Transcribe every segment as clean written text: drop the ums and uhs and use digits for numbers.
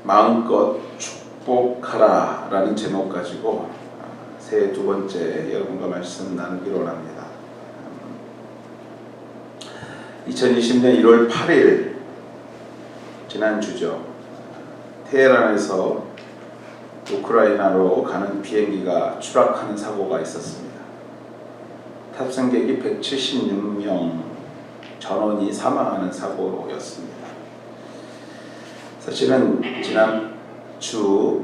마음껏 축복하라 라는 제목 가지고 새해 두 번째 여러분과 말씀 나누기로 합니다. 2020년 1월 8일 지난주죠. 테헤란에서 우크라이나로 가는 비행기가 추락하는 사고가 있었습니다. 탑승객이 176명 전원이 사망하는 사고였습니다. 사실은 지난주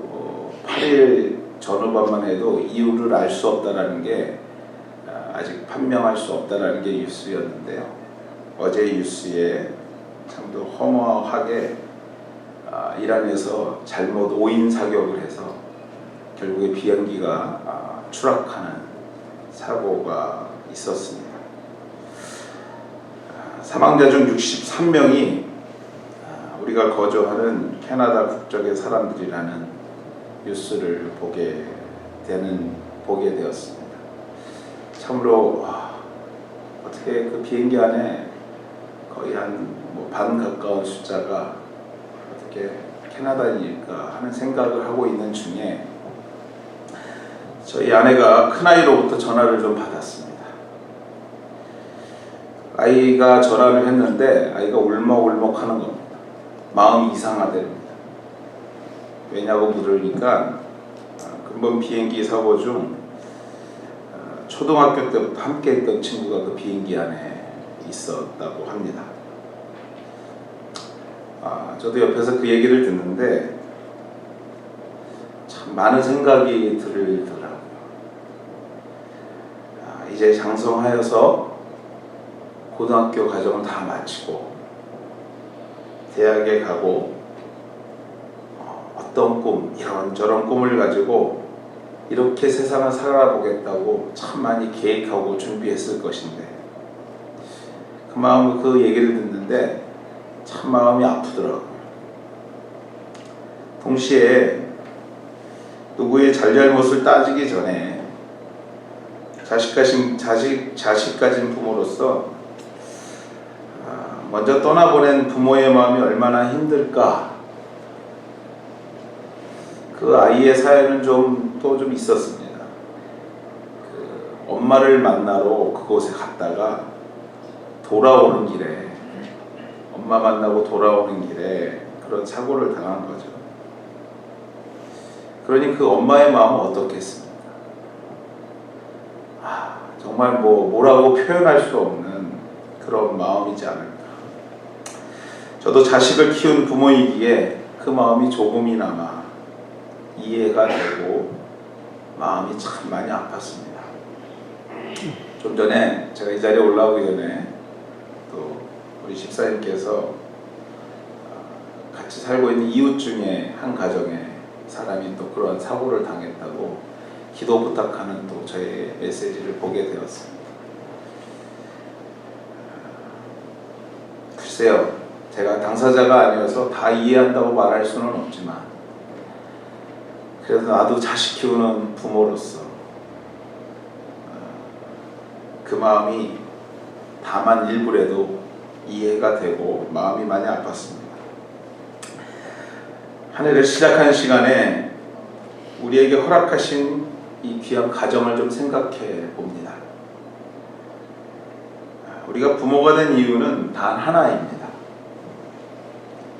8일 전후반만 해도 이유를 알 수 없다라는 게 아직 판명할 수 없다라는 게 뉴스였는데요. 어제 뉴스에 참도 허무하게 이란에서 잘못 오인 사격을 해서 결국에 비행기가 추락하는 사고가 있었습니다. 사망자 중 63명이 우리가 거주하는 캐나다 국적의 사람들이라는 뉴스를 보게 되었습니다. 참으로 어떻게 그 비행기 안에 거의 한 반 가까운 숫자가 어떻게 캐나다인일까 하는 생각을 하고 있는 중에 저희 아내가 큰아이로부터 전화를 좀 받았습니다. 아이가 전화를 했는데 아이가 울먹울먹 하는 겁니다. 마음이 이상하답니다. 왜냐고 물으니까 근본 비행기 사고 중 초등학교 때부터 함께 했던 친구가 그 비행기 안에 있었다고 합니다. 저도 옆에서 그 얘기를 듣는데 참 많은 생각이 들더라고요. 이제 장성하여서 고등학교 과정을 다 마치고 대학에 가고 어떤 꿈, 이런저런 꿈을 가지고 이렇게 세상을 살아보겠다고 참 많이 계획하고 준비했을 것인데 그 얘기를 듣는데 참 마음이 아프더라고요. 동시에 누구의 잘잘못을 따지기 전에 자식 가진 부모로서 먼저 떠나보낸 부모의 마음이 얼마나 힘들까. 그 아이의 사연은 또 좀 있었습니다. 엄마를 만나러 그곳에 갔다가 돌아오는 길에 엄마 만나고 돌아오는 길에 그런 사고를 당한 거죠. 그러니 그 엄마의 마음은 어떻겠습니까? 정말 뭐라고 표현할 수 없는 그런 마음이지 않을까. 저도 자식을 키운 부모이기에 그 마음이 조금이나마 이해가 되고 마음이 참 많이 아팠습니다. 좀 전에 제가 이 자리에 올라오기 전에 또 우리 집사님께서 같이 살고 있는 이웃 중에 한 가정에 사람이 또 그런 사고를 당했다고 기도 부탁하는 또 저의 메시지를 보게 되었습니다. 글쎄요, 제가 당사자가 아니어서 다 이해한다고 말할 수는 없지만 그래서 나도 자식 키우는 부모로서 그 마음이 다만 일부라도 이해가 되고 마음이 많이 아팠습니다. 한 해를 시작하는 시간에 우리에게 허락하신 이 귀한 가정을 좀 생각해 봅니다. 우리가 부모가 된 이유는 단 하나입니다.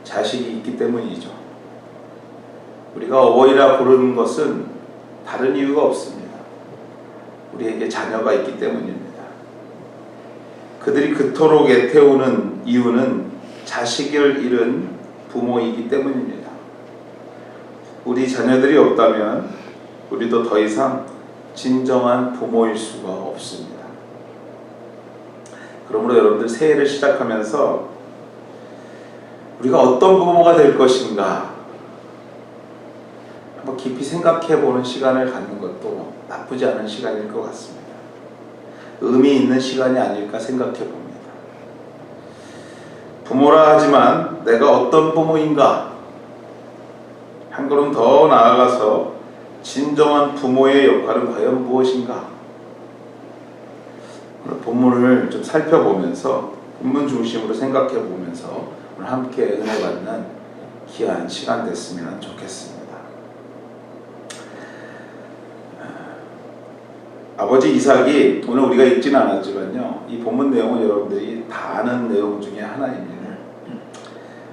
자식이 있기 때문이죠. 우리가 어버이라 부르는 것은 다른 이유가 없습니다. 우리에게 자녀가 있기 때문입니다. 그들이 그토록 애태우는 이유는 자식을 잃은 부모이기 때문입니다. 우리 자녀들이 없다면 우리도 더 이상 진정한 부모일 수가 없습니다. 그러므로 여러분들 새해를 시작하면서 우리가 어떤 부모가 될 것인가 한번 깊이 생각해 보는 시간을 갖는 것도 나쁘지 않은 시간일 것 같습니다. 의미 있는 시간이 아닐까 생각해 봅니다. 부모라 하지만 내가 어떤 부모인가? 한 걸음 더 나아가서 진정한 부모의 역할은 과연 무엇인가? 오늘 본문을 좀 살펴보면서 본문 중심으로 생각해 보면서 오늘 함께 은혜 받는 귀한 시간 됐으면 좋겠습니다. 아버지 이삭이 오늘 우리가 읽지는 않았지만요, 이 본문 내용은 여러분들이 다 아는 내용 중에 하나입니다.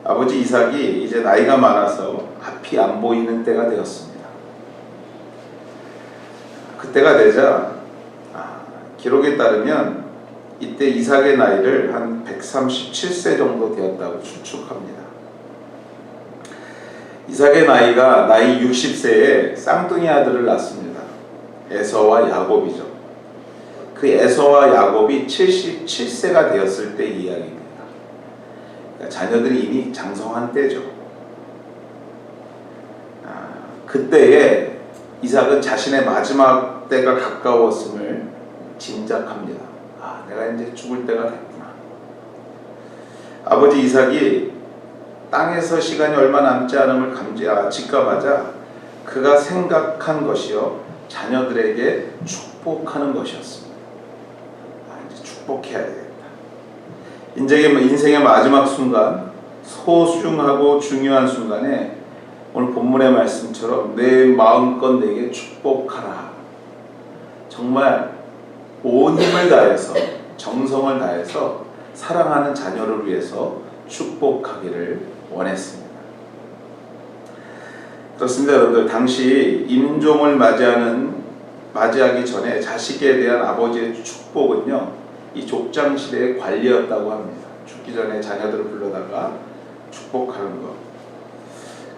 아버지 이삭이 이제 나이가 많아서 앞이 안 보이는 때가 되었습니다. 그때가 되자 기록에 따르면 이때 이삭의 나이를 한 137세 정도 되었다고 추측합니다. 이삭의 나이가 나이 60세에 쌍둥이 아들을 낳습니다. 에서와 야곱이죠. 그 에서와 야곱이 77세가 되었을 때 이야기입니다. 그러니까 자녀들이 이미 장성한 때죠. 그때에 이삭은 자신의 마지막 때가 가까웠음을 짐작합니다. 내가 이제 죽을 때가 됐구나. 아버지 이삭이 땅에서 시간이 얼마 남지 않음을 직감하자 그가 생각한 것이요, 자녀들에게 축복하는 것이었습니다. 이제 축복해야 되겠다. 인생의 마지막 순간, 소중하고 중요한 순간에 오늘 본문의 말씀처럼 내 마음껏 내게 축복하라. 정말 온 힘을 다해서, 정성을 다해서 사랑하는 자녀를 위해서 축복하기를 원했습니다. 그렇습니다, 여러분들. 당시 임종을 맞이하기 전에 자식에 대한 아버지의 축복은요, 이 족장시대의 관리였다고 합니다. 죽기 전에 자녀들을 불러다가 축복하는 것.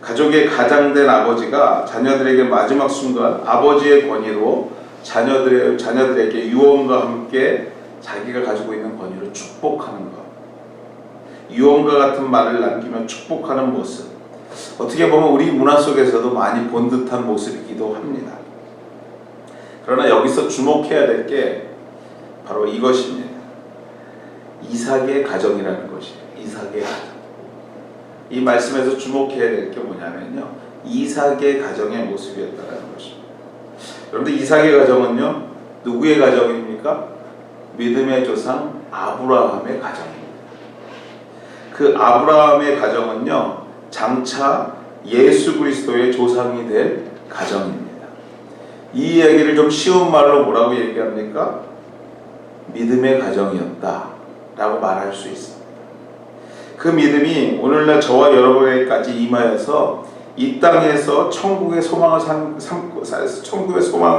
가족의 가장된 아버지가 자녀들에게 마지막 순간 아버지의 권위로 자녀들에게 유언과 함께 자기가 가지고 있는 권위로 축복하는 것. 유언과 같은 말을 남기며 축복하는 모습. 어떻게 보면 우리 문화 속에서도 많이 본 듯한 모습이기도 합니다. 그러나 여기서 주목해야 될 게 바로 이것입니다. 이삭의 가정이라는 것이에요. 이삭의 가정. 이 말씀에서 주목해야 될 게 뭐냐면요, 이삭의 가정의 모습이었다는 것입니다. 여러분들, 이삭의 가정은요, 누구의 가정입니까? 믿음의 조상 아브라함의 가정입니다. 그 아브라함의 가정은요, 장차 예수 그리스도의 조상이 될 가정입니다. 이 이야기를 좀 쉬운 말로 뭐라고 얘기합니까? 믿음의 가정이었다 라고 말할 수 있습니다. 그 믿음이 오늘날 저와 여러분에게까지 임하여서 이 땅에서 천국의 소망을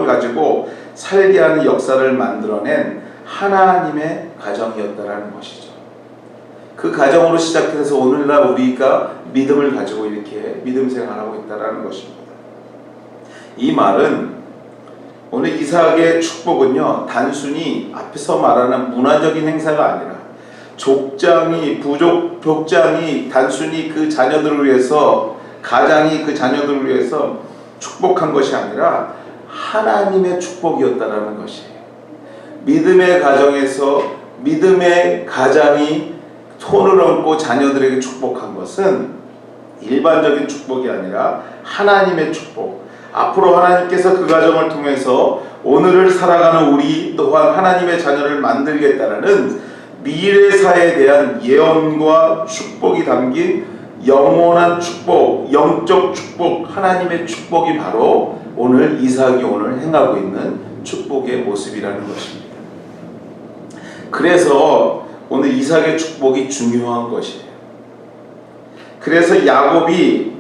가지고 살게 하는 역사를 만들어낸 하나님의 가정이었다라는 것이죠. 그 가정으로 시작해서 오늘날 우리가 믿음을 가지고 이렇게 믿음 생활하고 있다라는 것입니다. 이 말은 오늘 이삭의 축복은요, 단순히 앞에서 말하는 문화적인 행사가 아니라 족장이 단순히 그 자녀들을 위해서, 가장이 그 자녀들을 위해서 축복한 것이 아니라 하나님의 축복이었다라는 것이에요. 믿음의 가정에서 믿음의 가장이 손을 얹고 자녀들에게 축복한 것은 일반적인 축복이 아니라 하나님의 축복. 앞으로 하나님께서 그 가정을 통해서 오늘을 살아가는 우리 또한 하나님의 자녀를 만들겠다는 미래사에 대한 예언과 축복이 담긴 영원한 축복, 영적 축복, 하나님의 축복이 바로 오늘 이삭이 오늘 행하고 있는 축복의 모습이라는 것입니다. 그래서 오늘 이삭의 축복이 중요한 것이에요. 그래서 야곱의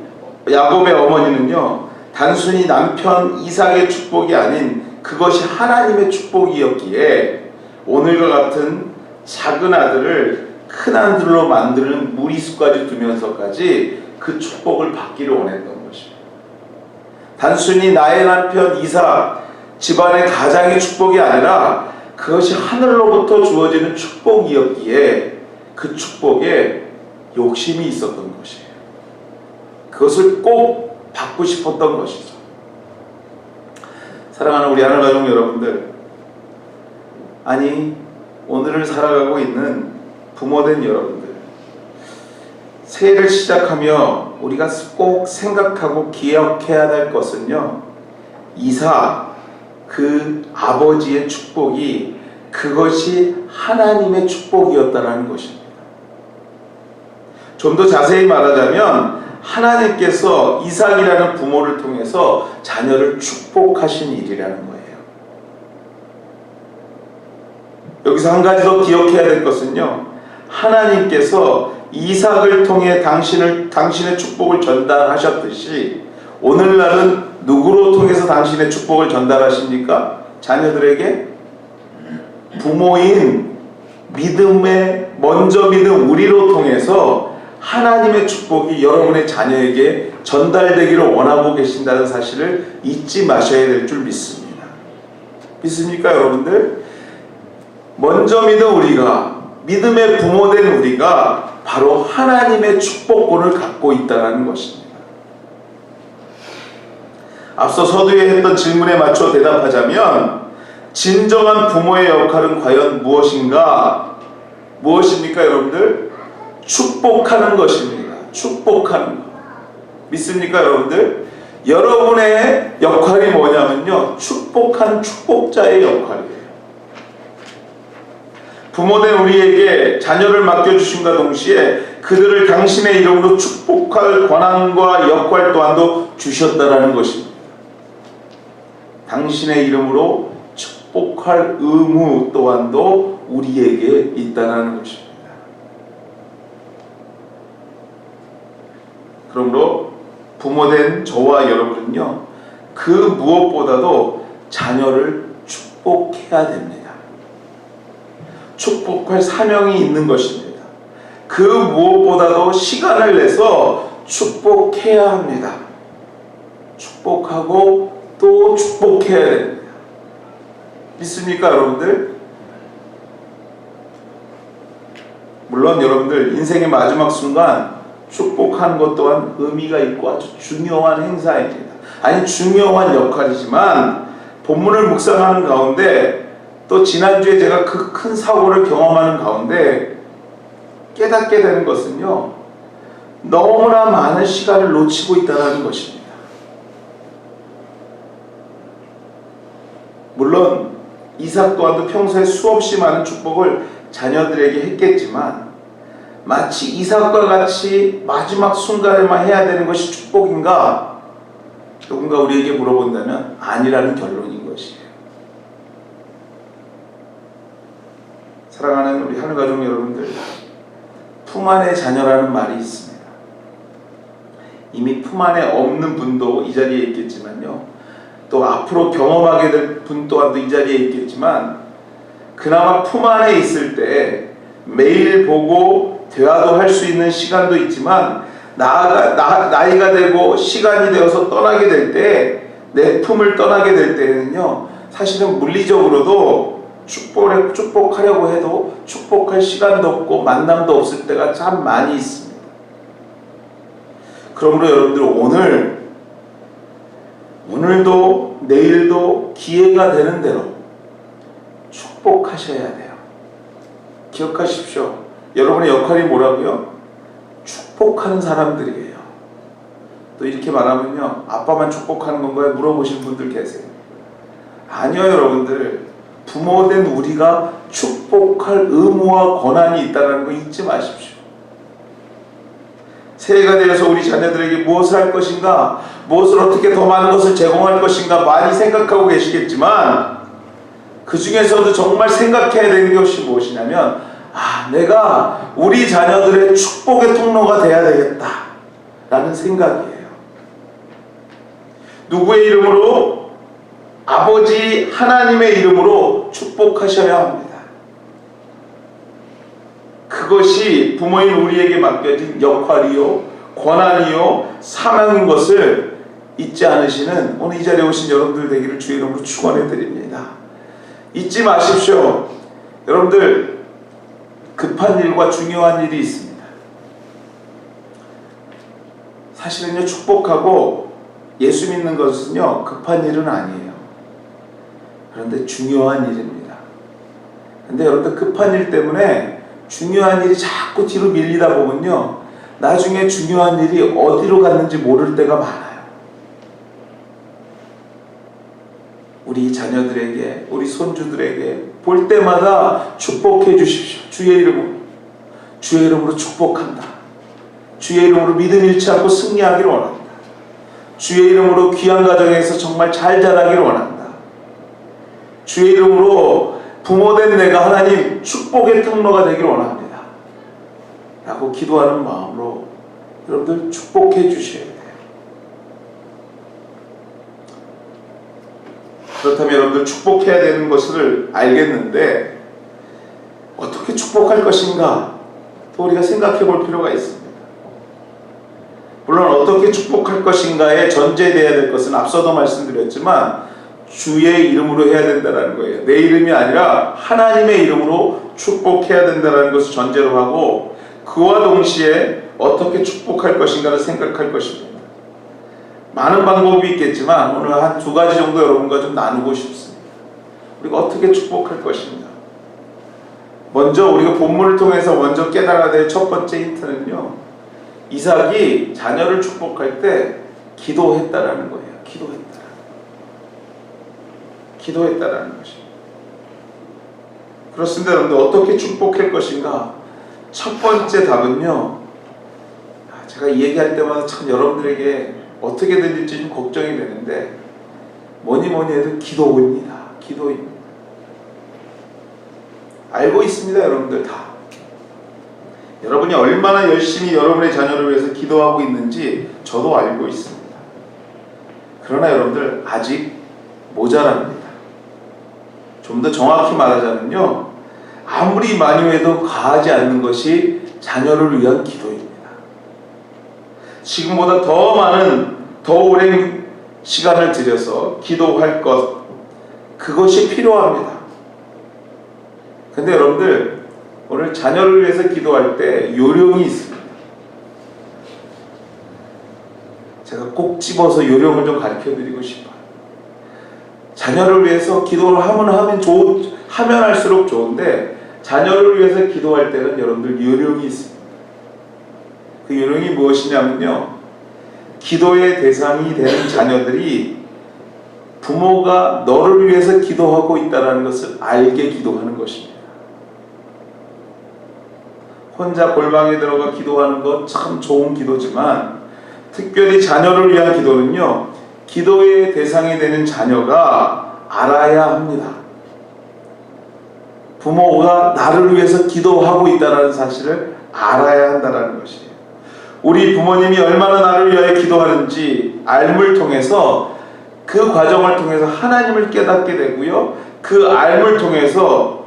어머니는요, 단순히 남편 이삭의 축복이 아닌 그것이 하나님의 축복이었기에 오늘과 같은 작은 아들을 큰 아들로 만드는 무리수까지 두면서까지 그 축복을 받기를 원했던 것입니다. 단순히 나의 남편 이삭, 집안의 가장의 축복이 아니라 그것이 하늘로부터 주어지는 축복이었기에 그 축복에 욕심이 있었던 것이에요. 그것을 꼭 받고 싶었던 것이죠. 사랑하는 우리 하늘가족 여러분들, 아니 오늘을 살아가고 있는 부모된 여러분들, 새해를 시작하며 우리가 꼭 생각하고 기억해야 될 것은요, 이삭 그 아버지의 축복이 그것이 하나님의 축복이었다라는 것입니다. 좀 더 자세히 말하자면 하나님께서 이삭이라는 부모를 통해서 자녀를 축복하신 일이라는 거예요. 여기서 한 가지 더 기억해야 될 것은요, 하나님께서 이삭을 통해 당신의 축복을 전달하셨듯이 오늘날은 누구로 통해서 당신의 축복을 전달하십니까? 자녀들에게 부모인 먼저 믿은 우리로 통해서 하나님의 축복이 여러분의 자녀에게 전달되기를 원하고 계신다는 사실을 잊지 마셔야 될 줄 믿습니다. 믿습니까, 여러분들? 먼저 믿은 우리가, 믿음의 부모된 우리가 바로 하나님의 축복권을 갖고 있다는 것입니다. 앞서 서두에 했던 질문에 맞춰 대답하자면, 진정한 부모의 역할은 과연 무엇입니까, 여러분들? 축복하는 것입니다. 축복하는 것. 믿습니까, 여러분들? 여러분의 역할이 뭐냐면요, 축복한 축복자의 역할이에요. 부모된 우리에게 자녀를 맡겨주심과 동시에 그들을 당신의 이름으로 축복할 권한과 역할 또한도 주셨다라는 것입니다. 당신의 이름으로 축복할 의무 또한도 우리에게 있다는 것입니다. 그러므로 부모된 저와 여러분은요, 그 무엇보다도 자녀를 축복해야 됩니다. 축복할 사명이 있는 것입니다. 그 무엇보다도 시간을 내서 축복해야 합니다. 축복하고 또 축복해야 됩니다. 믿습니까, 여러분들? 물론 여러분들 인생의 마지막 순간 축복하는 것 또한 의미가 있고 아주 중요한 행사입니다. 아니, 중요한 역할이지만 본문을 묵상하는 가운데 또 지난주에 제가 그 큰 사고를 경험하는 가운데 깨닫게 되는 것은요, 너무나 많은 시간을 놓치고 있다는 것입니다. 물론 이삭 또한도 평소에 수없이 많은 축복을 자녀들에게 했겠지만 마치 이삭과 같이 마지막 순간에만 해야 되는 것이 축복인가? 누군가 우리에게 물어본다면 아니라는 결론인 것이에요. 사랑하는 우리 하늘가족 여러분들, 품 안의 자녀라는 말이 있습니다. 이미 품 안에 없는 분도 이 자리에 있겠지만요, 또 앞으로 경험하게 될 분 또한도 이 자리에 있겠지만, 그나마 품 안에 있을 때 매일 보고 대화도 할 수 있는 시간도 있지만, 나이가 되고 시간이 되어서 떠나게 될 때, 내 품을 떠나게 될 때는요, 사실은 물리적으로도 축복하려고 해도 축복할 시간도 없고 만남도 없을 때가 참 많이 있습니다. 그러므로 여러분들 오늘도 내일도 기회가 되는 대로 축복하셔야 돼요. 기억하십시오. 여러분의 역할이 뭐라고요? 축복하는 사람들이에요. 또 이렇게 말하면요, 아빠만 축복하는 건가요? 물어보신 분들 계세요. 아니요, 여러분들. 부모된 우리가 축복할 의무와 권한이 있다는 거 잊지 마십시오. 새해가 되어서 우리 자녀들에게 무엇을 할 것인가, 무엇을 어떻게 더 많은 것을 제공할 것인가 많이 생각하고 계시겠지만, 그 중에서도 정말 생각해야 되는 것이 무엇이냐면, 내가 우리 자녀들의 축복의 통로가 돼야 되겠다 라는 생각이에요. 누구의 이름으로? 아버지 하나님의 이름으로 축복하셔야 합니다. 그것이 부모인 우리에게 맡겨진 역할이요, 권한이요, 사명인 것을 잊지 않으시는 오늘 이 자리에 오신 여러분들 되기를 주의 이름으로 축원해 드립니다. 잊지 마십시오. 여러분들, 급한 일과 중요한 일이 있습니다. 사실은요, 축복하고 예수 믿는 것은요, 급한 일은 아니에요. 그런데 중요한 일입니다. 근데 여러분들, 급한 일 때문에 중요한 일이 자꾸 뒤로 밀리다 보면요, 나중에 중요한 일이 어디로 갔는지 모를 때가 많아요. 우리 자녀들에게, 우리 손주들에게 볼 때마다 축복해 주십시오. 주의 이름으로 축복한다. 주의 이름으로 믿음 잃지 않고 승리하기를 원합니다. 주의 이름으로 귀한 가정에서 정말 잘 자라기를 원합니다. 주의 이름으로 부모된 내가 하나님 축복의 통로가 되기를 원합니다. 라고 기도하는 마음으로 여러분들 축복해 주셔야 돼요. 그렇다면 여러분들 축복해야 되는 것을 알겠는데 어떻게 축복할 것인가 또 우리가 생각해 볼 필요가 있습니다. 물론 어떻게 축복할 것인가에 전제되어야 될 것은 앞서도 말씀드렸지만 주의 이름으로 해야 된다는 거예요. 내 이름이 아니라 하나님의 이름으로 축복해야 된다는 것을 전제로 하고 그와 동시에 어떻게 축복할 것인가를 생각할 것입니다. 많은 방법이 있겠지만 오늘 한 두 가지 정도 여러분과 좀 나누고 싶습니다. 우리가 어떻게 축복할 것인가. 먼저 우리가 본문을 통해서 먼저 깨달아야 될 첫 번째 힌트는요, 이삭이 자녀를 축복할 때 기도했다라는 거예요. 기도했다라는 것입니다. 그렇습니다. 여러분들 어떻게 축복할 것인가? 첫 번째 답은요, 제가 이 얘기할 때마다 참 여러분들에게 어떻게 들릴지 좀 걱정이 되는데 뭐니 해도 기도입니다. 알고 있습니다. 여러분들 다. 여러분이 얼마나 열심히 여러분의 자녀를 위해서 기도하고 있는지 저도 알고 있습니다. 그러나 여러분들 아직 모자랍니다. 좀 더 정확히 말하자면요, 아무리 많이 해도 과하지 않는 것이 자녀를 위한 기도입니다. 지금보다 더 많은, 더 오랜 시간을 들여서 기도할 것, 그것이 필요합니다. 근데 여러분들 오늘 자녀를 위해서 기도할 때 요령이 있습니다. 제가 꼭 집어서 요령을 좀 가르쳐 드리고 싶어요. 자녀를 위해서 기도를 하면 할수록 좋은데 자녀를 위해서 기도할 때는 여러분들 요령이 있습니다. 그 요령이 무엇이냐면요, 기도의 대상이 되는 자녀들이 부모가 너를 위해서 기도하고 있다는 것을 알게 기도하는 것입니다. 혼자 골방에 들어가 기도하는 것 참 좋은 기도지만 특별히 자녀를 위한 기도는요, 기도의 대상이 되는 자녀가 알아야 합니다. 부모가 나를 위해서 기도하고 있다는 사실을 알아야 한다는 것이에요. 우리 부모님이 얼마나 나를 위하여 기도하는지 알물 통해서 그 과정을 통해서 하나님을 깨닫게 되고요, 그 알물 통해서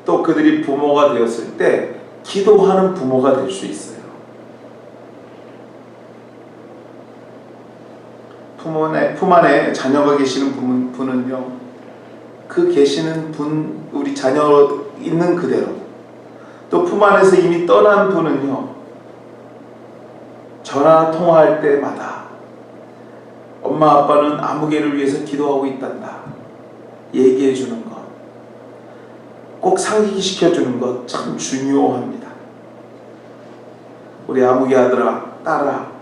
또 그들이 부모가 되었을 때 기도하는 부모가 될 수 있어요. 품 안에 자녀가 계시는 분은요, 그 계시는 분, 우리 자녀 있는 그대로, 또 품 안에서 이미 떠난 분은요, 전화 통화할 때마다 엄마 아빠는 아무개를 위해서 기도하고 있단다 얘기해 주는 것, 꼭 상기시켜 주는 것 참 중요합니다. 우리 아무개 아들아, 딸아,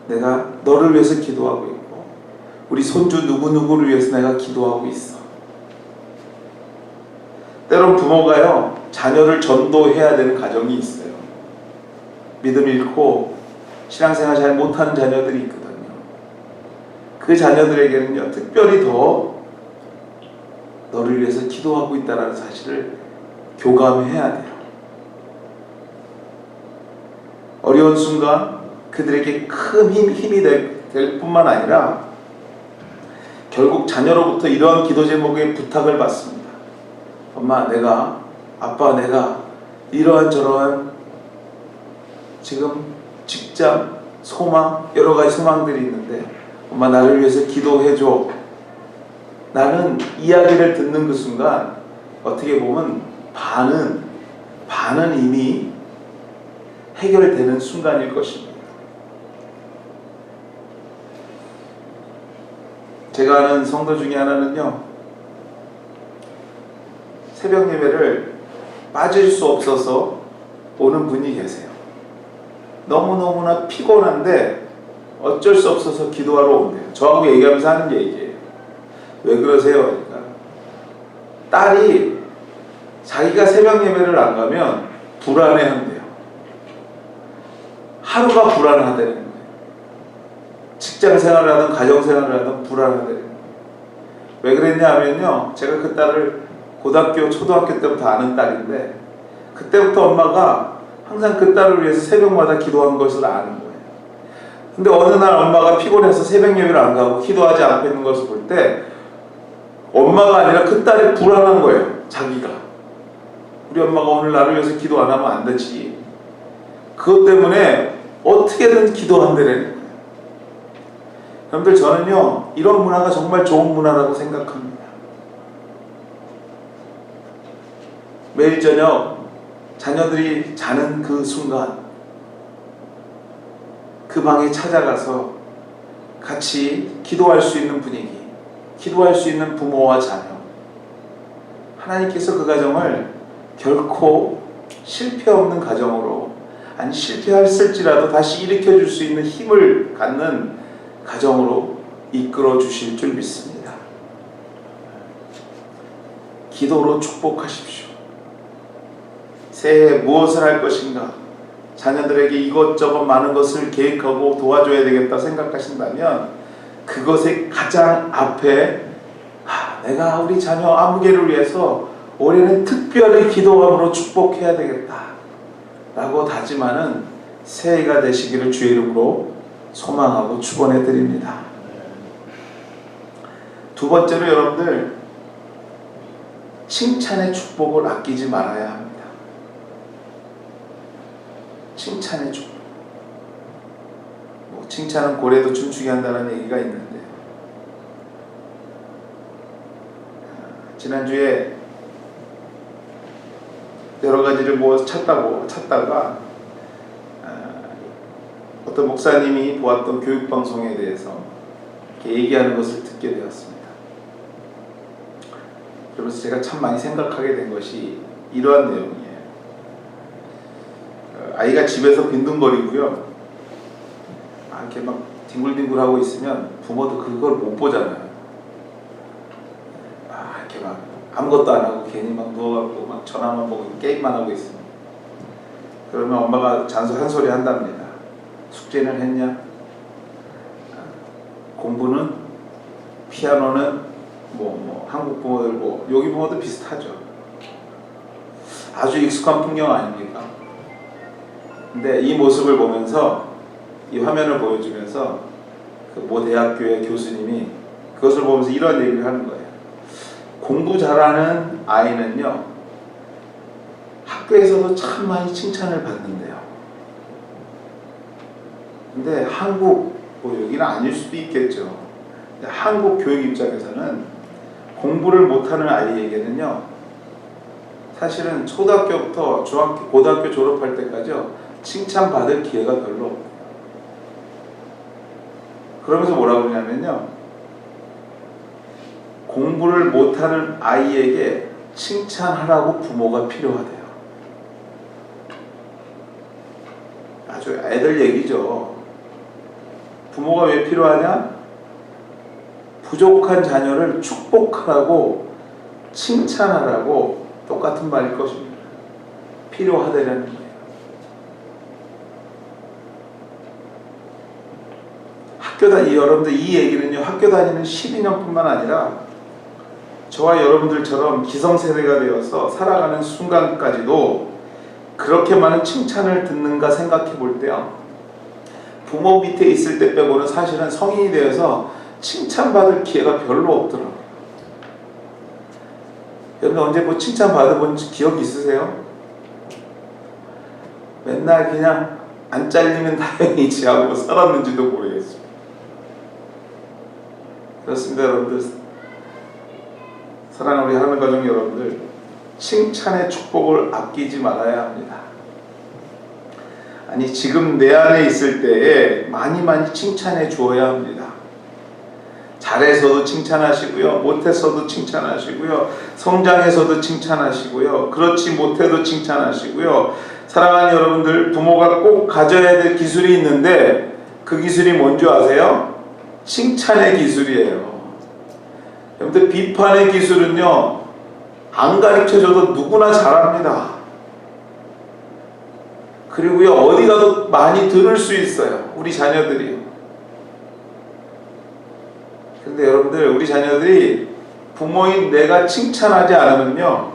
내가 너를 위해서 기도하고 있고 우리 손주 누구누구를 위해서 내가 기도하고 있어. 때론 부모가요, 자녀를 전도해야 되는 가정이 있어요. 믿음 잃고 신앙생활 잘 못하는 자녀들이 있거든요. 그 자녀들에게는요, 특별히 더 너를 위해서 기도하고 있다는 사실을 교감해야 돼요. 어려운 순간 그들에게 큰 힘이 될 뿐만 아니라 결국 자녀로부터 이러한 기도 제목의 부탁을 받습니다. 엄마, 아빠, 내가 이러한 저러한 지금 직장, 소망, 여러 가지 소망들이 있는데 엄마 나를 위해서 기도해줘. 나는 이야기를 듣는 그 순간 어떻게 보면 반은 이미 해결되는 순간일 것입니다. 제가 아는 성도 중에 하나는요, 새벽 예배를 빠질 수 없어서 오는 분이 계세요. 너무너무나 피곤한데 어쩔 수 없어서 기도하러 온대요. 저하고 얘기하면서 하는 얘기예요. 왜 그러세요? 그러니까 딸이 자기가 새벽 예배를 안 가면 불안해한대요. 하루가 불안하다는 거예요. 직장 생활을 하든 가정 생활을 하든 불안하다는 거예요. 왜 그랬냐 하면요, 제가 그 딸을 고등학교, 초등학교 때부터 아는 딸인데 그때부터 엄마가 항상 그 딸을 위해서 새벽마다 기도한 것을 아는 거예요. 근데 어느 날 엄마가 피곤해서 새벽 예배를 안 가고 기도하지 않고 있는 것을 볼 때 엄마가 아니라 그 딸이 불안한 거예요. 자기가. 우리 엄마가 오늘 나를 위해서 기도 안 하면 안 되지. 그것 때문에 어떻게든 기도한다는 거예요. 여러분들, 저는요, 이런 문화가 정말 좋은 문화라고 생각합니다. 매일 저녁 자녀들이 자는 그 순간 그 방에 찾아가서 같이 기도할 수 있는 분위기, 기도할 수 있는 부모와 자녀, 하나님께서 그 가정을 결코 실패 없는 가정으로, 아니 실패했을지라도 다시 일으켜 줄 수 있는 힘을 갖는 가정으로 이끌어 주실 줄 믿습니다. 기도로 축복하십시오. 새해 무엇을 할 것인가, 자녀들에게 이것저것 많은 것을 계획하고 도와줘야 되겠다 생각하신다면 그것의 가장 앞에 내가 우리 자녀 아무개를 위해서 올해는 특별히 기도함으로 축복해야 되겠다 라고 다짐하는 새해가 되시기를 주의 이름으로 소망하고 축원해 드립니다. 두 번째로, 여러분들, 칭찬의 축복을 아끼지 말아야 합니다. 칭찬의 축복. 칭찬은 고래도 춤추게 한다는 얘기가 있는데, 지난주에 여러 가지를 찾다가 어떤 목사님이 보았던 교육방송에 대해서 이렇게 얘기하는 것을 듣게 되었습니다. 그러면서 제가 참 많이 생각하게 된 것이 이러한 내용이에요. 아이가 집에서 빈둥거리고요, 이렇게 막 뒹굴뒹굴하고 있으면 부모도 그걸 못 보잖아요. 이렇게 막 아무것도 안 하고 괜히 막 누워갖고 막 전화만 보고 게임만 하고 있습니다. 그러면 엄마가 한 소리 한답니다. 숙제는 했냐? 공부는? 피아노는? 한국 부모들, 여기 부모도 비슷하죠. 아주 익숙한 풍경 아닙니까? 근데 이 모습을 보면서, 이 화면을 보여주면서 그 모 대학교의 교수님이 그것을 보면서 이런 얘기를 하는 거예요. 공부 잘하는 아이는요, 학교에서도 참 많이 칭찬을 받는데요. 근데 한국, 여기는 아닐 수도 있겠죠. 한국 교육 입장에서는 공부를 못하는 아이에게는요, 사실은 초등학교부터 중학교, 고등학교 졸업할 때까지요, 칭찬받을 기회가 별로 없고, 그러면서 뭐라고 그러냐면요, 공부를 못하는 아이에게 칭찬하라고 부모가 필요하대요. 아주 애들 얘기죠. 부모가 왜 필요하냐? 부족한 자녀를 축복하라고, 칭찬하라고, 똑같은 말일 것입니다. 필요하다라는 거예요. 여러분들, 이 얘기는요, 학교 다니는 12년뿐만 아니라 저와 여러분들처럼 기성세대가 되어서 살아가는 순간까지도 그렇게 많은 칭찬을 듣는가 생각해 볼 때요, 부모 밑에 있을 때 빼고는 사실은 성인이 되어서 칭찬받을 기회가 별로 없더라고요. 여러분, 언제 칭찬 받아본 기억이 있으세요? 맨날 그냥 안 잘리면 다행이지 하고 살았는지도 모르겠어요. 그렇습니다, 여러분들. 사랑하는 우리 하나님 가정 여러분들, 칭찬의 축복을 아끼지 말아야 합니다. 아니, 지금 내 안에 있을 때에 많이 칭찬해 주어야 합니다. 잘해서도 칭찬하시고요, 못해서도 칭찬하시고요, 성장해서도 칭찬하시고요, 그렇지 못해도 칭찬하시고요. 사랑하는 여러분들, 부모가 꼭 가져야 될 기술이 있는데 그 기술이 뭔지 아세요? 칭찬의 기술이에요. 여러분들, 비판의 기술은요, 안 가르쳐줘도 누구나 잘합니다. 그리고요, 어디 가도 많이 들을 수 있어요. 우리 자녀들이. 근데 여러분들, 우리 자녀들이 부모인 내가 칭찬하지 않으면요,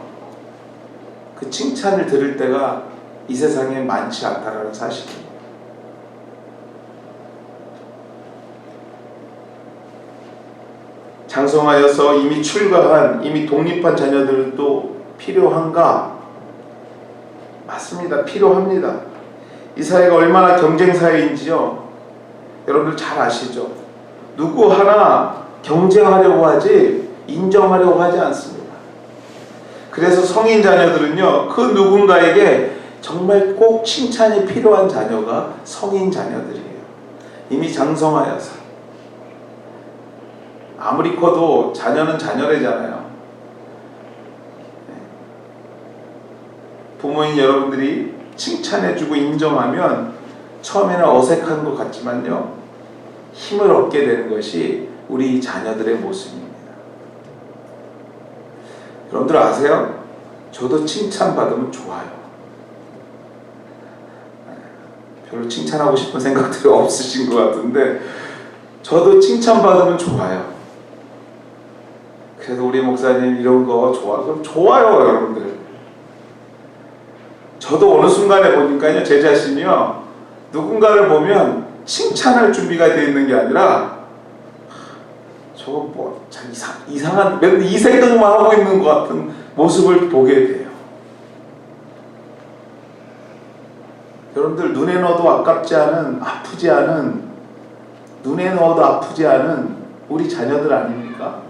그 칭찬을 들을 때가 이 세상에 많지 않다라는 사실입니다. 장성하여서 이미 출가한, 이미 독립한 자녀들도 필요한가? 맞습니다. 필요합니다. 이 사회가 얼마나 경쟁 사회인지요, 여러분들 잘 아시죠? 누구 하나 경쟁하려고 하지 인정하려고 하지 않습니다. 그래서 성인 자녀들은요, 그 누군가에게 정말 꼭 칭찬이 필요한 자녀가 성인 자녀들이에요. 이미 장성하여서. 아무리 커도 자녀는 자녀래잖아요. 부모인 여러분들이 칭찬해주고 인정하면 처음에는 어색한 것 같지만요, 힘을 얻게 되는 것이 우리 자녀들의 모습입니다. 여러분들 아세요? 저도 칭찬받으면 좋아요. 별로 칭찬하고 싶은 생각들이 없으신 것 같은데 저도 칭찬받으면 좋아요. 그래서 우리 목사님 이런 거 좋아? 그럼 좋아요, 여러분들. 저도 어느 순간에 보니까요, 제 자신이요, 누군가를 보면 칭찬할 준비가 되어 있는 게 아니라 저거 뭐 참 이상한 맨날 이 생각만 하고 있는 것 같은 모습을 보게 돼요. 여러분들, 눈에 넣어도 아깝지 않은, 아프지 않은, 눈에 넣어도 아프지 않은 우리 자녀들 아닙니까?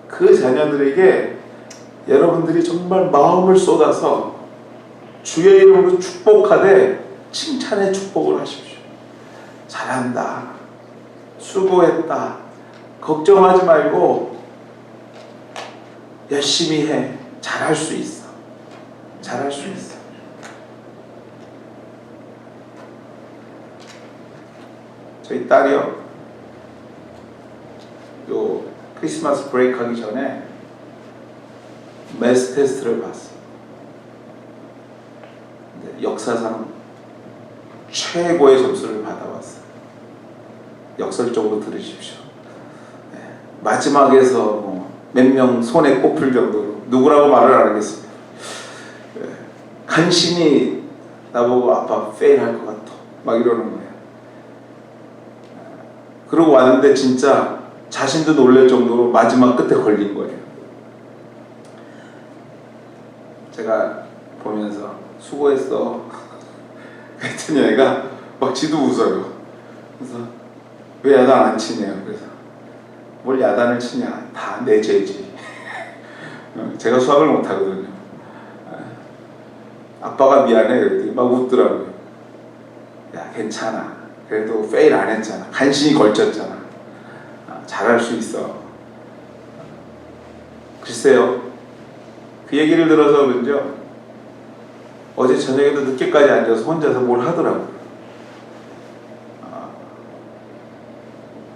그 자녀들에게 여러분들이 정말 마음을 쏟아서 주의 이름으로 축복하되 칭찬의 축복을 하십시오. 잘한다, 수고했다, 걱정하지 말고 열심히 해, 잘할 수 있어, 잘할 수 있어. 저희 딸이요, 요 크리스마스 브레이크 하기 전에 매스 테스트를 봤어요. 역사상 최고의 점수를 받아왔어요. 역설적으로 들으십시오. 네. 마지막에서 몇 명 손에 꼽힐 정도로, 누구라고 말을 안 하겠습니다. 네. 간신히 나보고 아빠 페일 할 것 같아, 막 이러는 거예요. 그러고 왔는데 진짜 자신도 놀랄 정도로 마지막 끝에 걸린 거예요. 제가 보면서 수고했어 그랬더니 애가 막 지도 웃어요. 그래서 왜 야단 안 치냐요. 그래서 뭘 야단을 치냐, 다 내 죄지. 제가 수학을 못하거든요. 아빠가 미안해 그랬더니 막 웃더라고요. 야, 괜찮아, 그래도 페일 안 했잖아, 간신히 걸쳤잖아, 잘할 수 있어. 글쎄요, 그 얘기를 들어서 그런죠, 어제 저녁에도 늦게까지 앉아서 혼자서 뭘 하더라고요.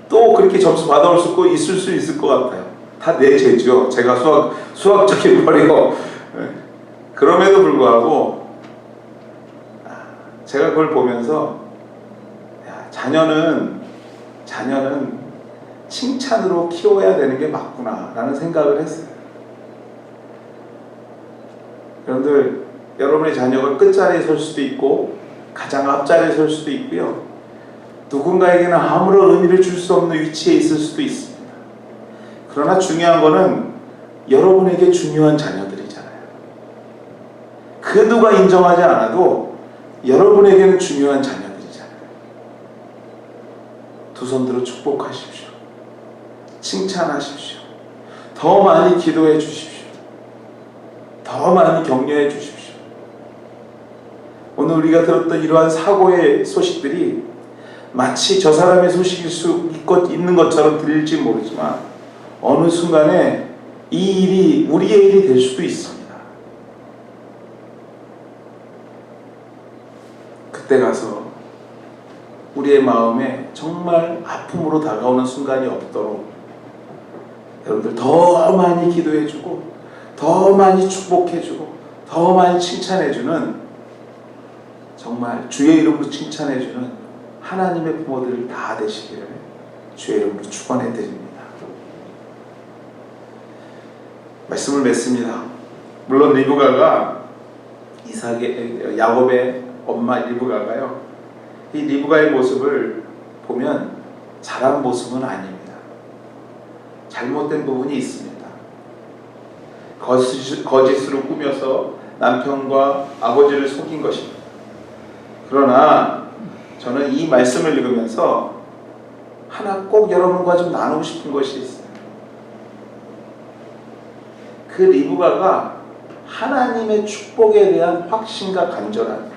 또 그렇게 점수 받아올 수 있을 수 있을 것 같아요. 다 내 죄죠. 제가 수학적인 머리고. 그럼에도 불구하고 제가 그걸 보면서, 야, 자녀는 칭찬으로 키워야 되는 게 맞구나 라는 생각을 했어요. 여러분들, 여러분의 자녀가 끝자리에 설 수도 있고 가장 앞자리에 설 수도 있고요, 누군가에게는 아무런 의미를 줄 수 없는 위치에 있을 수도 있습니다. 그러나 중요한 거는 여러분에게 중요한 자녀들이잖아요. 그 누가 인정하지 않아도 여러분에게는 중요한 자녀들이잖아요. 두 손 들어 축복하십시오. 칭찬하십시오. 더 많이 기도해 주십시오. 더 많이 격려해 주십시오. 오늘 우리가 들었던 이러한 사고의 소식들이 마치 저 사람의 소식일 수 있는 것처럼 들릴지 모르지만 어느 순간에 이 일이 우리의 일이 될 수도 있습니다. 그때 가서 우리의 마음에 정말 아픔으로 다가오는 순간이 없도록 여러분들 더 많이 기도해주고 더 많이 축복해주고 더 많이 칭찬해주는 정말 주의 이름으로 칭찬해주는 하나님의 부모들 다 되시기를 주의 이름으로 축원해 드립니다. 말씀을 맺습니다. 물론 리브가가 야곱의 엄마 리브가가요, 이 리브가의 모습을 보면 잘한 모습은 아닙니다. 잘못된 부분이 있습니다. 거짓으로 꾸며서 남편과 아버지를 속인 것입니다. 그러나 저는 이 말씀을 읽으면서 하나 꼭 여러분과 좀 나누고 싶은 것이 있어요. 그 리브가가 하나님의 축복에 대한 확신과 간절함,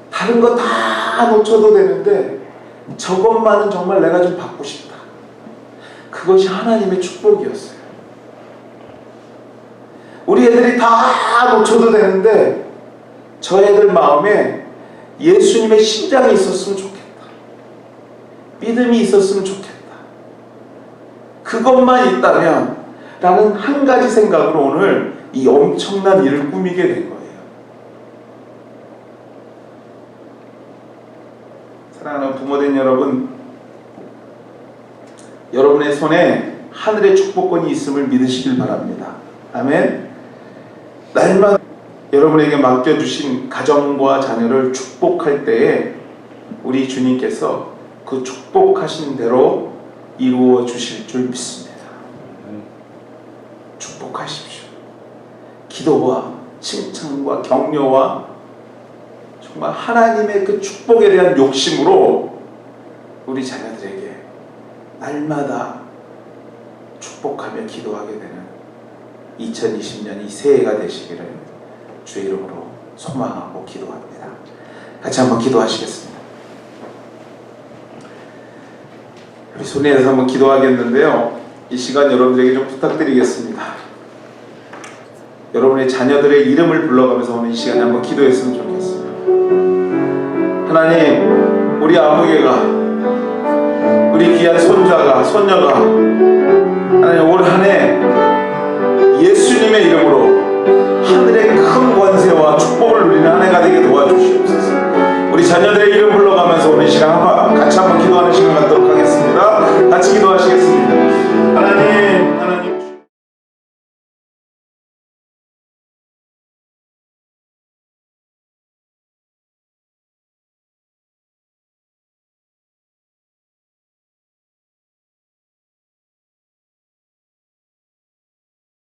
다른 거 다 놓쳐도 되는데 저것만은 정말 내가 좀 받고 싶다. 그것이 하나님의 축복이었어요. 우리 애들이 다 놓쳐도 되는데 저 애들 마음에 예수님의 심장이 있었으면 좋겠다. 믿음이 있었으면 좋겠다. 그것만 있다면 라는 한 가지 생각으로 오늘 이 엄청난 일을 꾸미게 된 거예요. 사랑하는 부모된 여러분, 여러분의 손에 하늘의 축복권이 있음을 믿으시길 바랍니다. 아멘. 날마다 여러분에게 맡겨주신 가정과 자녀를 축복할 때에 우리 주님께서 그 축복하신 대로 이루어 주실 줄 믿습니다. 축복하십시오. 기도와 칭찬과 격려와 정말 하나님의 그 축복에 대한 욕심으로 우리 자녀들에게 날마다 축복하며 기도하게 되는 2020년 이 새해가 되시기를 주의 이름으로 소망하고 기도합니다. 같이 한번 기도하시겠습니다. 우리 손에서 한번 기도하겠는데요, 이 시간 여러분들에게 좀 부탁드리겠습니다. 여러분의 자녀들의 이름을 불러가면서 오늘 이 시간에 한번 기도했으면 좋겠습니다. 하나님, 우리 아무개가, 우리 귀한 손자가, 손녀가 하나님 올 한 해 예수님의 이름으로